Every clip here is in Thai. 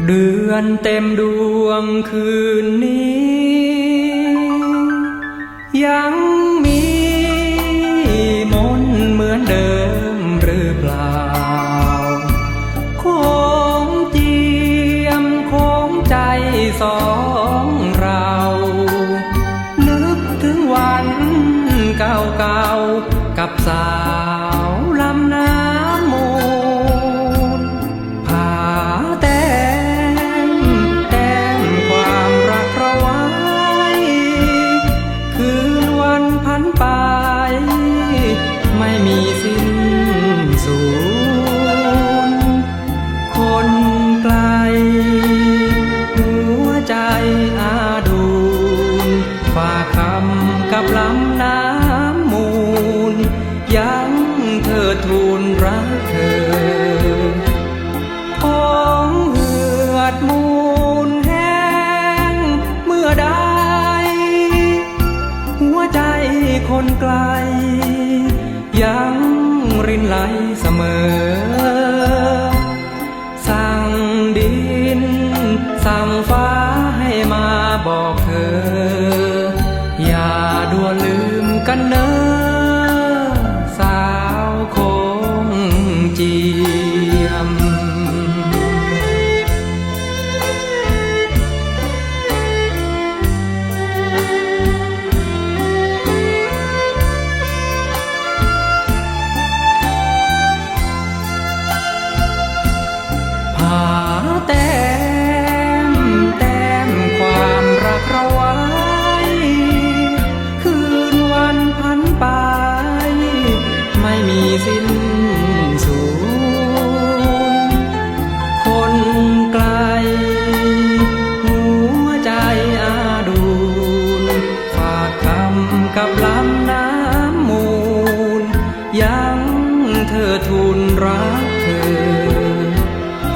เดือนเต็มดวงคืนนี้ยังมีมนต์เหมือนเดิมหรือเปล่าโค้งเจียมโค้งใจสองเรานึกถึงวันเก่าๆกับสาวลำน้ำมูลผาแต้มความรักเราไว้คืนวันพันไปไม่มีสิ้นสุดคนไกลหัวใจอาดูลฝากคำกับลำน้ำมูลยังเธอทูลรักเธอของเหือดมูลแห้งเมื่อใดหัวใจคนไกลยังรินไหลเสมอสั่งดินสั่งฟ้าให้มาบอกเธออย่าด่วนลืมกันเนอสาวคงเจียมผาแต้มความรักเราไว้คืนวันพันไปไม่มีสิ้นสุดคนไกลหัวใจอาดูลฝากคำกับลำน้ำมูลยังเธอทูลรักเธอ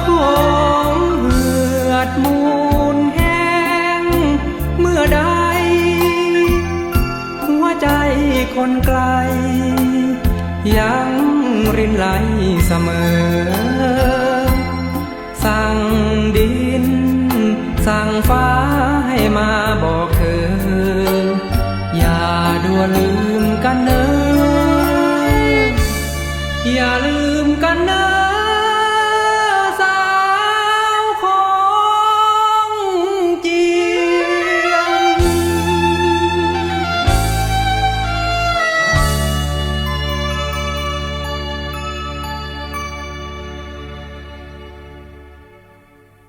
ของเหือดมูลแห้งเมื่อใดหัวใจคนไกลยังรินไหลเสมอสั่งดินสั่งฟ้าให้มาบอกเธออย่าด่วนลืมกันเนออย่าลืมกันเนอ